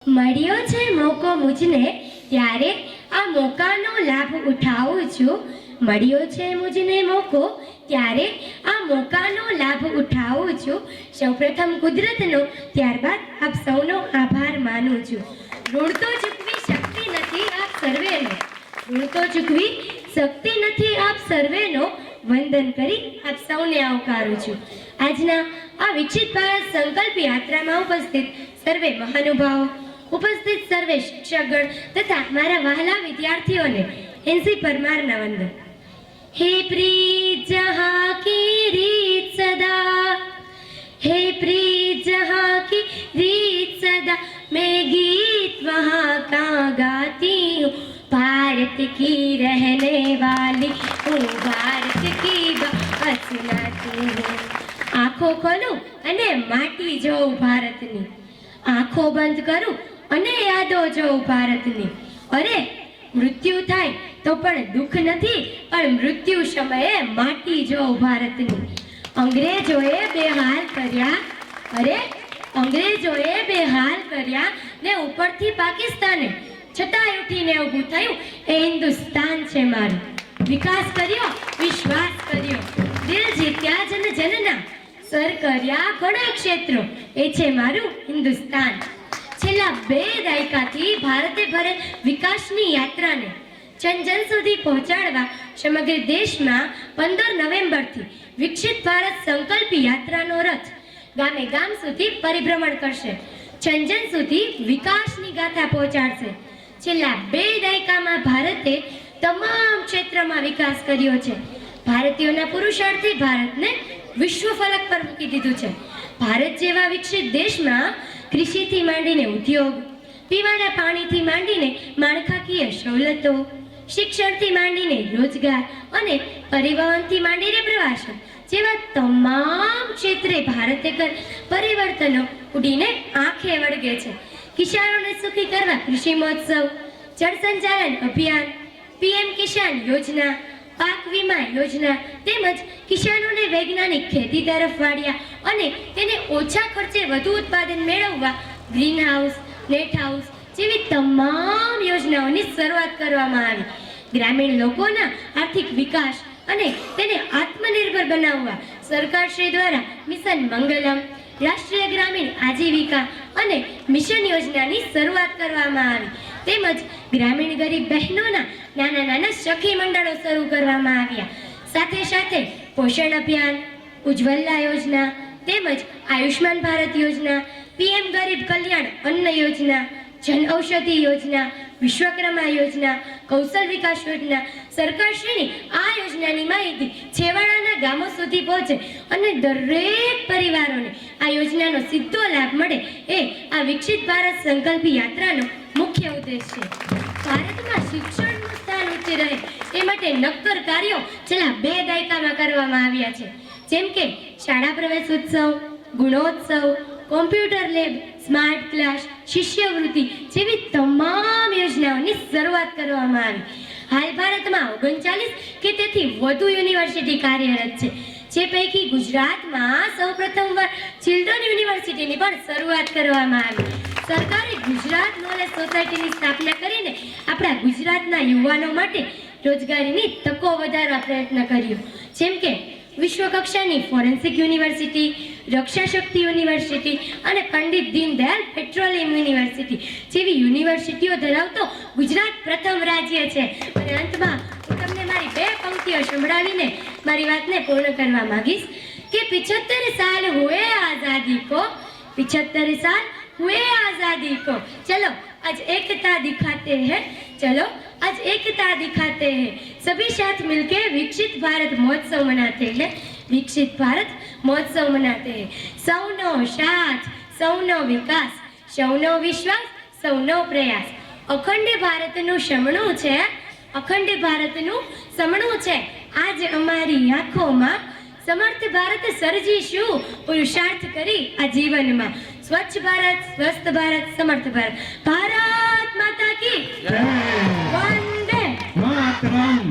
મળ્યો છે મોકો મુજને ત્યારે આ મોકાનો લાભ ઉઠાવું છું. મળ્યો છે મુજને મોકો ત્યારે આ મોકાનો લાભ ઉઠાવું છું. સૌપ્રથમ કુદરતનો, ત્યારબાદ આપ સૌનો આભાર માનું છું. ઋણ તો ચૂકવી શક્તિ નથી આપ સર્વેનો, ઋણ તો ચૂકવી શક્તિ નથી આપ સર્વેનો, વંદન કરી આપ સૌને આવકારું છું. આજના આ વિકસિત ભારત સંકલ્પ યાત્રામાં ઉપસ્થિત સર્વે મહાનુભાવો, ઉપસ્થિત સર્વે શિક્ષકગણ તથા મારા વહાલા વિદ્યાર્થીઓને એનસી પરમારના વંદન. હે પ્રીત જહાં કી રીત સદા, હે પ્રીત જહાં કી રીત સદા, मैं गीत वहाँ का गाती हूँ. भारत की रहने वाली हूँ, भारत की बात सुनाती हूँ. आँखों खोलूं અને માટી જોઉં ભારતની, આંખો બંધ કરું અને યાદો જોઉં ભારતની. અરે મૃત્યુ થાય તો પણ દુઃખ નથી, પણ મૃત્યુ સમયે માટી જોઉં ભારતની. અંગ્રેજોએ બેહાલ કર્યા, અરે અંગ્રેજોએ બેહાલ કર્યા ને ઉપરથી પાકિસ્તાને છતાંય ઉઠીને ઊભું થયું. એ હિન્દુસ્તાન છે મારું. વિકાસ કર્યો, વિશ્વાસ કર્યો, દિલ જીત્યા જન જનના, સર કર્યા ઘણા ક્ષેત્રો, એ છે મારું હિન્દુસ્તાન. છેલ્લા 2 દાયકાથી ભારતે ભરેલ વિકાસની યાત્રાને જન સુધી પહોંચાડવા સમગ્ર દેશમાં 15 નવેમ્બરથી વિકસિત ભારત સંકલ્પ યાત્રાનો રથ ગામે ગામ સુધી પરિભ્રમણ કરશે. જન સુધી વિકાસની ગાથા પહોંચાડશે. છેલ્લા 2 દાયકામાં ભારતે તમામ ક્ષેત્રમાં વિકાસ કર્યો છે. ભારતીયોના પુરુષાર્થથી ભારતને વિશ્વ ફલક પર મૂકી દીધું છે. ભારત જેવા વિકસિત દેશમાં કૃષિથી માંડીને ઉદ્યોગ, પીવાના પાણીથી માંડીને માળખાકીય સવલતો, શિક્ષણથી માંડીને રોજગાર અને પરિવહનથી માંડીને પ્રવાસન જેવા તમામ ક્ષેત્રે ભારતે પરિવર્તનો ઉડીને આંખે વળગે છે. કિસાનોને સુખી કરવા કૃષિ મહોત્સવ, જળ સંચાલન અભિયાન, પીએમ કિસાન યોજના, પાક વીમા યોજના તેમજ કિસાનોને વૈજ્ઞાનિક ખેતી તરફ વાળ્યા અને તેને ઓછા ખર્ચે વધુ ઉત્પાદન મેળવવા ગ્રીન હાઉસ, નેટ હાઉસ જેવી તમામ યોજનાઓની શરૂઆત કરવામાં આવી. ગ્રામીણ લોકોના આર્થિક વિકાસ અને તેને આત્મનિર્ભર બનાવવા સરકારશ્રી દ્વારા મિશન મંગલમ, રાષ્ટ્રીય ગ્રામીણ આજીવિકા અને મિશન યોજનાની શરૂઆત કરવામાં આવી. તેમજ ગ્રામીણ ગરીબ બહેનોના નાના નાના સખી મંડળો શરૂ કરવામાં આવ્યા. સાથે સાથે પોષણ અભિયાન, ઉજ્જવલા યોજના તેમજ આયુષ્માન ભારત યોજના, પીએમ ગરીબ કલ્યાણ અન્ન યોજના, જન ઔષધિ યોજના, વિશ્વકર્મા યોજના, કૌશલ વિકાસ યોજના, સરકારશ્રીની આ યોજનાની માહિતી છેવાડાના ગામો સુધી પહોંચે અને દરેક પરિવારોને આ યોજનાનો સીધો લાભ મળે એ આ વિકસિત ભારત સંકલ્પ યાત્રાનો મુખ્ય ઉદ્દેશ છે. ભારતમાં શિક્ષણનું સ્થાન ઊંચું રહે એ માટે નક્કર કાર્યો છેલ્લા 2 દાયકામાં કરવામાં આવ્યા છે. જેમ કે શાળા પ્રવેશ ઉત્સવ, ગુણોત્સવ, કોમ્પ્યુટર લેબ, સ્માર્ટ ક્લાસ, શિષ્યવૃત્તિ જેવી તમામ યોજનાઓની શરૂઆત કરવામાં આવી. હાલ ભારતમાં 39 કે તેથી વધુ યુનિવર્સિટી કાર્યરત છે. જે પૈકી ગુજરાતમાં સૌપ્રથમવાર ચિલ્ડ્રન યુનિવર્સિટીની પણ શરૂઆત કરવામાં આવી. સરકારે ગુજરાત નોલેજ સોસાયટીની સ્થાપના કરીને આપણા ગુજરાતના યુવાનો માટે રોજગારીની તકો વધારવા પ્રયત્ન કર્યો. જેમ કે વિશ્વ કક્ષાની ફોરેન્સિક યુનિવર્સિટી, રક્ષા શક્તિ યુનિવર્સિટી અને પંડિત દીનદયાળ પેટ્રોલિયમ યુનિવર્સિટી જેવી યુનિવર્સિટીઓ ધરાવતો ગુજરાત પ્રથમ રાજ્ય છે. અને અંતમાં હું તમને મારી 2 પંક્તિઓ સંભળાવીને મારી વાતને પૂર્ણ કરવા માંગીશ કે 75 સાલ હુએ આઝાદી કો, 75 साल हुए आज़ादी को, चलो आज एकता दिखाते हैं, चलो आज एकता दिखाते हैं, सभी साथ मिलके विकसित भारत महोत्सव मनाते हैं, विकसित भारत महोत्सव मनाते हैं. સૌનો સાથ, સૌનો વિકાસ, સૌનો વિશ્વાસ, સૌનો પ્રયાસ. અખંડ ભારતનું સમણું છે, અખંડ ભારતનું સમણું છે આજ અમારી આંખોમાં. સમર્થ ભારત સર્જીશું પુરુષાર્થ કરી આ જીવનમાં. સ્વચ્છ ભારત, સ્વસ્થ ભારત, સમર્થ ભારત. ભારત માતા કી જય. વંદે માતરમ.